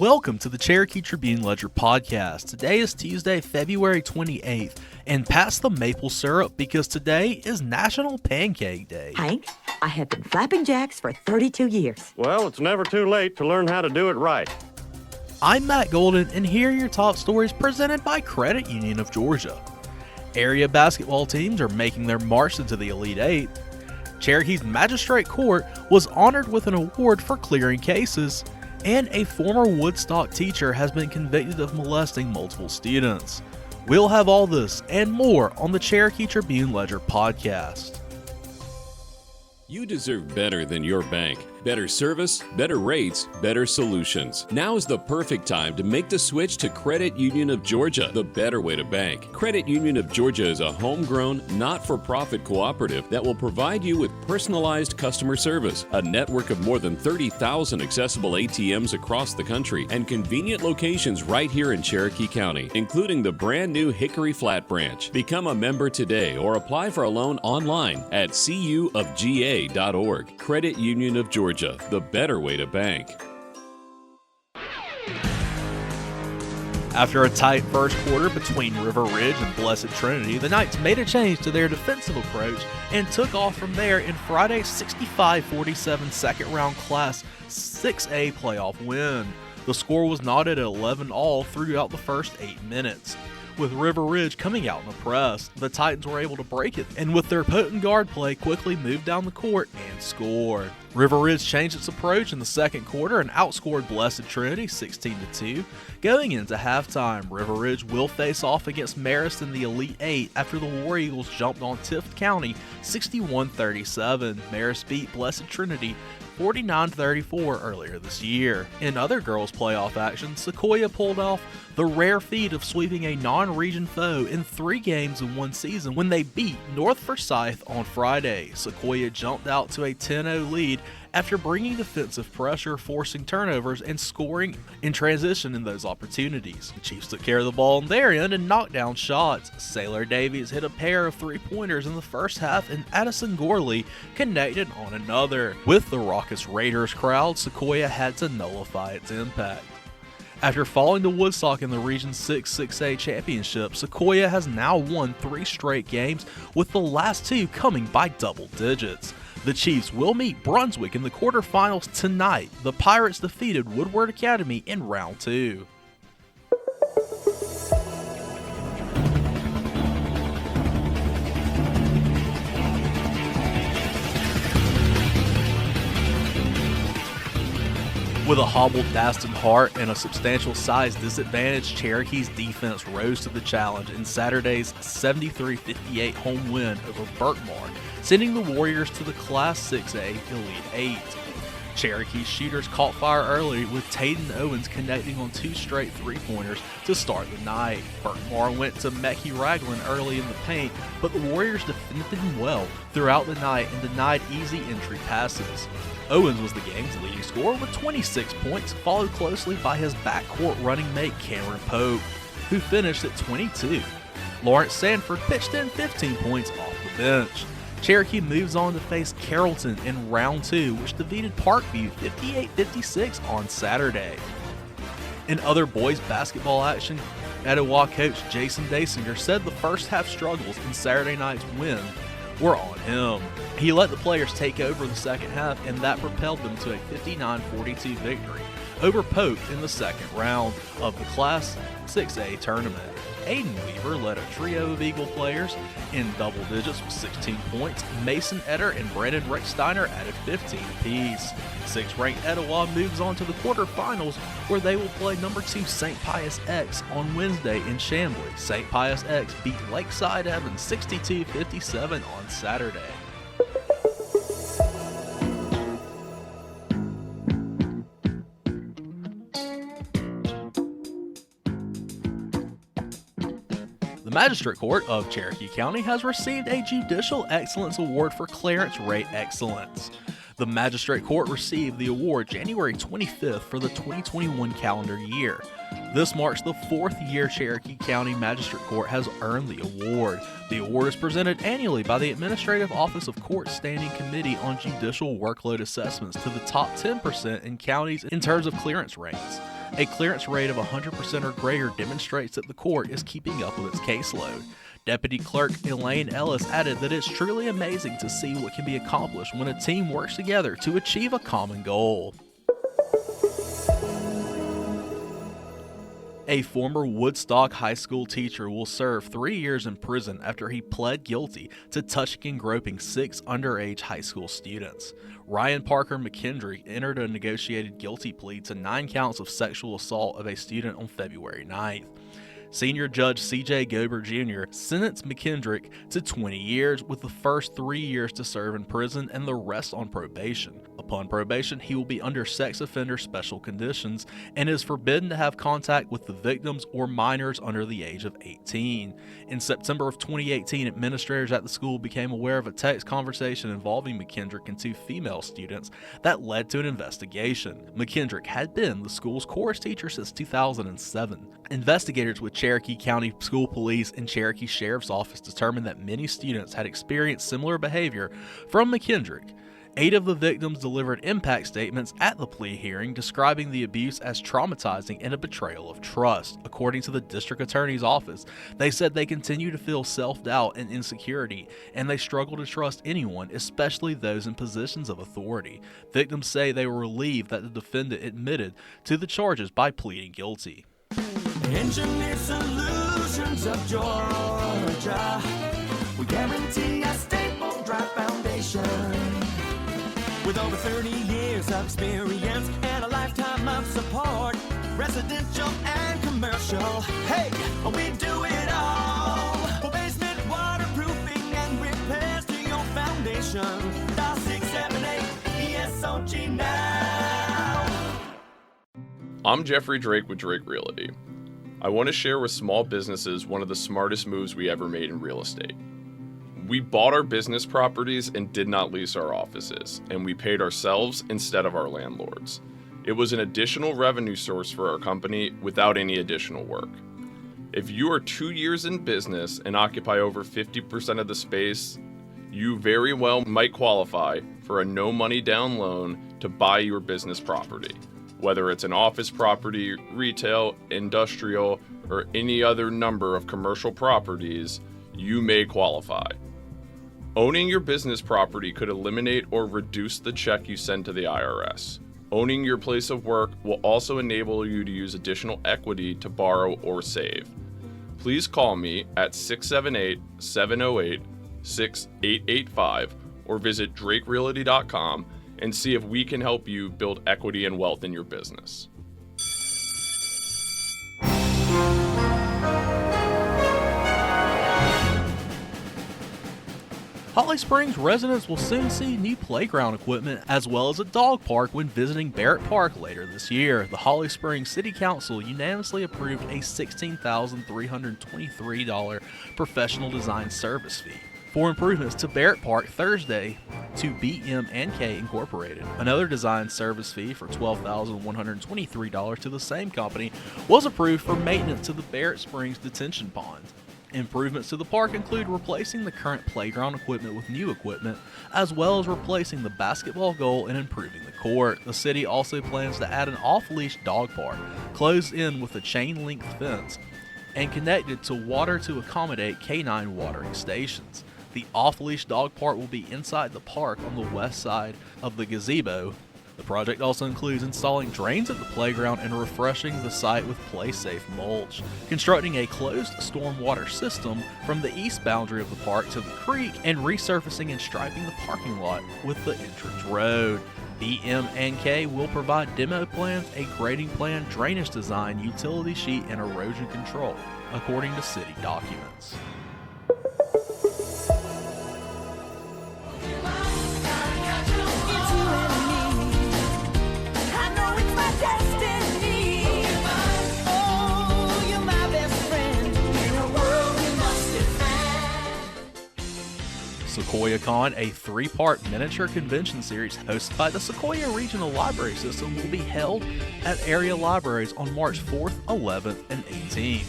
Welcome to the Cherokee Tribune Ledger Podcast. Today is Tuesday, February 28th, and pass the maple syrup because today is National Pancake Day. Hank, I have been flapping jacks for 32 years. Well, it's never too late to learn how to do it right. I'm Matt Golden, and here are your top stories presented by Credit Union of Georgia. Area basketball teams are making their march into the Elite Eight. Cherokee's Magistrate Court was honored with an award for clearing cases, and a former Woodstock teacher has been convicted of molesting multiple students. We'll have all this and more on the Cherokee Tribune Ledger Podcast. You deserve better than your bank. Better service, better rates, better solutions. Now is the perfect time to make the switch to Credit Union of Georgia, the better way to bank. Credit Union of Georgia is a homegrown, not-for-profit cooperative that will provide you with personalized customer service, a network of more than 30,000 accessible ATMs across the country, and convenient locations right here in Cherokee County, including the brand new Hickory Flat branch. Become a member today or apply for a loan online at cuofga.org. Credit Union of Georgia, the better way to bank. After a tight first quarter between River Ridge and Blessed Trinity, the Knights made a change to their defensive approach and took off from there in Friday's 65-47 second-round Class AAAAA playoff win. The score was knotted at 11-all throughout the first 8 minutes. With River Ridge coming out in the press, the Titans were able to break it, and with their potent guard play, quickly moved down the court and scored. River Ridge changed its approach in the second quarter and outscored Blessed Trinity 16-2. Going into halftime, River Ridge will face off against Marist in the Elite Eight after the War Eagles jumped on Tift County 61-37. Marist beat Blessed Trinity 49-34 earlier this year. In other girls' playoff action, Sequoyah pulled off the rare feat of sweeping a non-region foe in 3 games in one season when they beat North Forsyth on Friday. Sequoyah jumped out to a 10-0 lead after bringing defensive pressure, forcing turnovers, and scoring in transition in those opportunities. The Chiefs took care of the ball on their end and knocked down shots. Sayler Davies hit a pair of 3-pointers in the first half, and Addison Ghorley connected on another. With the raucous Raiders crowd, Sequoyah had to nullify its impact. After falling to Woodstock in the Region 6 6A championship, Sequoyah has now won 3 straight games, with the last 2 coming by double digits. The Chiefs will meet Brunswick in the quarterfinals tonight. The Pirates defeated Woodward Academy in round 2. With a hobbled Daston Hart and a substantial size disadvantage, Cherokee's defense rose to the challenge in Saturday's 73-58 home win over Burkmar, sending the Warriors to the Class AAAAA Elite Eight. Cherokee's shooters caught fire early, with Tayden Owens connecting on 2 straight 3-pointers to start the night. Burkmar went to Mekhi Ragland early in the paint, but the Warriors defended him well throughout the night and denied easy entry passes. Owens was the game's leading scorer with 26 points, followed closely by his backcourt running mate Cameron Pope, who finished at 22. Lawrence Sanford pitched in 15 points off the bench. Cherokee moves on to face Carrollton in round 2, which defeated Parkview 58-56 on Saturday. In other boys basketball action, Etowah coach Jason Dasinger said the first half struggles in Saturday night's win were on him. He let the players take over the second half, and that propelled them to a 59-42 victory over Pope in the second round of the Class AAA tournament. Aiden Weaver led a trio of Eagle players in double digits with 16 points. Mason Etter and Brandon Recksteiner added 15 apiece. 6th-ranked Etowah moves on to the quarterfinals, where they will play number 2 St. Pius X on Wednesday in Chamblee. St. Pius X beat Lakeside Evans 62-57 on Saturday. The Magistrate Court of Cherokee County has received a Judicial Excellence Award for Clearance Rate Excellence. The Magistrate Court received the award January 25th for the 2021 calendar year. This marks the 4th year Cherokee County Magistrate Court has earned the award. The award is presented annually by the Administrative Office of Court Standing Committee on Judicial Workload Assessments to the top 10% in counties in terms of clearance rates. A clearance rate of 100% or greater demonstrates that the court is keeping up with its caseload. Deputy Clerk Elaine Ellis added that it's truly amazing to see what can be accomplished when a team works together to achieve a common goal. A former Woodstock high school teacher will serve 3 years in prison after he pled guilty to touching and groping 6 underage high school students. Ryan Parker McKendry entered a negotiated guilty plea to 9 counts of sexual assault of a student on February 9th. Senior Judge C.J. Gober Jr. sentenced McKendrick to 20 years, with the first 3 years to serve in prison and the rest on probation. Upon probation, he will be under sex offender special conditions and is forbidden to have contact with the victims or minors under the age of 18. In September of 2018, administrators at the school became aware of a text conversation involving McKendrick and 2 female students that led to an investigation. McKendrick had been the school's chorus teacher since 2007. Investigators with Cherokee County School Police and Cherokee Sheriff's Office determined that many students had experienced similar behavior from McKendrick. 8 of the victims delivered impact statements at the plea hearing describing the abuse as traumatizing and a betrayal of trust. According to the district attorney's office, they said they continue to feel self-doubt and insecurity, and they struggle to trust anyone, especially those in positions of authority. Victims say they were relieved that the defendant admitted to the charges by pleading guilty. Engineered Solutions of Georgia. We guarantee a stable, dry foundation. With over 30 years of experience and a lifetime of support, residential and commercial. Hey, we do it all. For basement waterproofing and repairs to your foundation. Dial 678 ESOG now. I'm Jeffrey Drake with Drake Realty. I want to share with small businesses one of the smartest moves we ever made in real estate. We bought our business properties and did not lease our offices, and we paid ourselves instead of our landlords. It was an additional revenue source for our company without any additional work. If you are 2 years in business and occupy over 50% of the space, you very well might qualify for a no money down loan to buy your business property. Whether it's an office property, retail, industrial, or any other number of commercial properties, you may qualify. Owning your business property could eliminate or reduce the check you send to the IRS. Owning your place of work will also enable you to use additional equity to borrow or save. Please call me at 678-708-6885 or visit drakerealty.com and see if we can help you build equity and wealth in your business. Holly Springs residents will soon see new playground equipment as well as a dog park when visiting Barrett Park later this year. The Holly Springs City Council unanimously approved a $16,323 professional design service fee for improvements to Barrett Park Thursday to BM&K Incorporated. Another design service fee for $12,123 to the same company was approved for maintenance to the Barrett Springs detention pond. Improvements to the park include replacing the current playground equipment with new equipment, as well as replacing the basketball goal and improving the court. The city also plans to add an off-leash dog park, closed in with a chain-link fence, and connected to water to accommodate canine watering stations. The off-leash dog park will be inside the park on the west side of the gazebo. The project also includes installing drains at the playground and refreshing the site with play-safe mulch, constructing a closed stormwater system from the east boundary of the park to the creek, and resurfacing and striping the parking lot with the entrance road. BM&K will provide demo plans, a grading plan, drainage design, utility sheet, and erosion control, according to city documents. Sequoyah Con, a 3-part miniature convention series hosted by the Sequoyah Regional Library System, will be held at area libraries on March 4th, 11th, and 18th.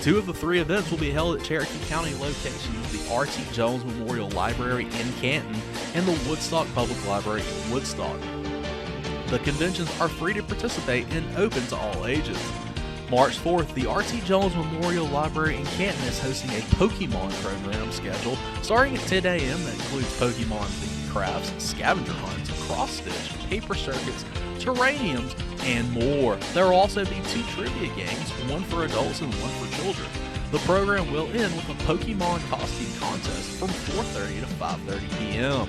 2 of the 3 events will be held at Cherokee County locations, the R.T. Jones Memorial Library in Canton and the Woodstock Public Library in Woodstock. The conventions are free to participate and open to all ages. March 4th, the R.T. Jones Memorial Library in Canton is hosting a Pokemon program scheduled starting at 10 a.m. that includes Pokemon-themed crafts, scavenger hunts, cross-stitch, paper circuits, terraniums, and more. There will also be 2 trivia games, one for adults and one for children. The program will end with a Pokemon costume contest from 4:30 to 5:30 p.m.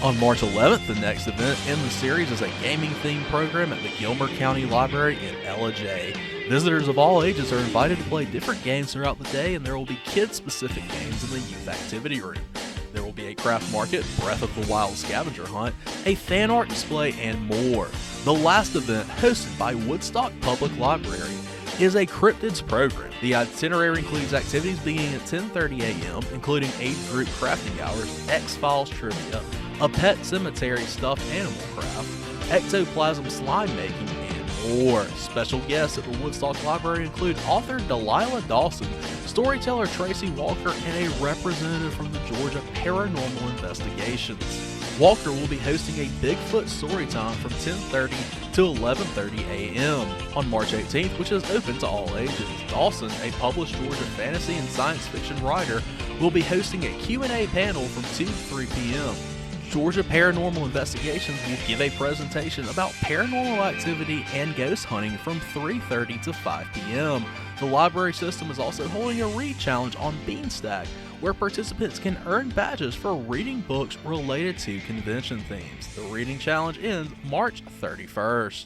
On March 11th, the next event in the series is a gaming-themed program at the Gilmer County Library in Ella J. Visitors of all ages are invited to play different games throughout the day, and there will be kid-specific games in the youth activity room. There will be a craft market, Breath of the Wild scavenger hunt, a fan art display, and more. The last event, hosted by Woodstock Public Library, is a cryptids program. The itinerary includes activities beginning at 10:30 a.m., including age group crafting hours, X-Files trivia, a pet cemetery stuffed animal craft, ectoplasm slime making, and more. Special guests at the Woodstock Library include author Delilah Dawson, storyteller Tracy Walker, and a representative from the Georgia Paranormal Investigations. Walker will be hosting a Bigfoot Storytime from 10:30 to 11:30 a.m. on March 18th, which is open to all ages. Dawson, a published Georgia fantasy and science fiction writer, will be hosting a Q&A panel from 2 to 3 p.m. Georgia Paranormal Investigations will give a presentation about paranormal activity and ghost hunting from 3:30 to 5 p.m. The library system is also holding a read challenge on Beanstack, where participants can earn badges for reading books related to convention themes. The reading challenge ends March 31st.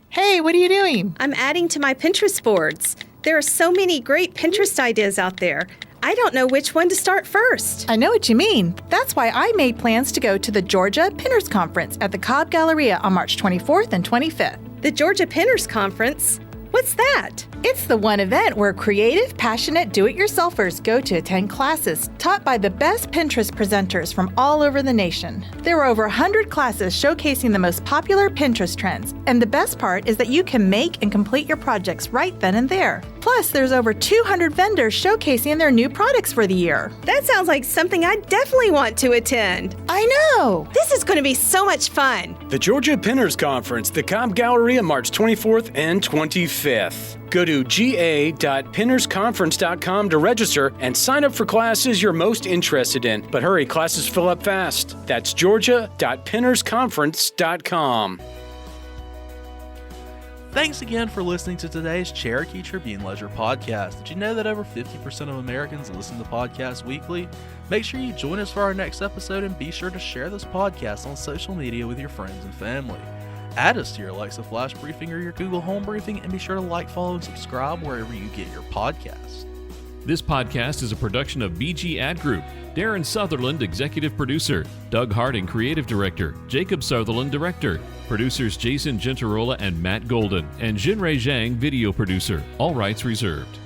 Hey, what are you doing? I'm adding to my Pinterest boards. There are so many great Pinterest ideas out there. I don't know which one to start first. I know what you mean. That's why I made plans to go to the Georgia Pinners Conference at the Cobb Galleria on March 24th and 25th. The Georgia Pinners Conference? What's that? It's the one event where creative, passionate do-it-yourselfers go to attend classes taught by the best Pinterest presenters from all over the nation. There are over 100 classes showcasing the most popular Pinterest trends, and the best part is that you can make and complete your projects right then and there. Plus, there's over 200 vendors showcasing their new products for the year. That sounds like something I definitely want to attend. I know! This is going to be so much fun. The Georgia Pinners Conference, the Cobb Galleria, March 24th and 25th. Go to ga.pinnersconference.com to register and sign up for classes you're most interested in. But hurry, classes fill up fast. That's georgia.pinnersconference.com. Thanks again for listening to today's Cherokee Tribune Ledger Podcast. Did you know that over 50% of Americans listen to podcasts weekly? Make sure you join us for our next episode and be sure to share this podcast on social media with your friends and family. Add us to your Alexa Flash Briefing or your Google Home Briefing, and be sure to like, follow, and subscribe wherever you get your podcasts. This podcast is a production of BG Ad Group. Darren Sutherland, Executive Producer. Doug Harding, Creative Director. Jacob Sutherland, Director. Producers Jason Gentarola and Matt Golden. And Jinrei Zhang, Video Producer. All rights reserved.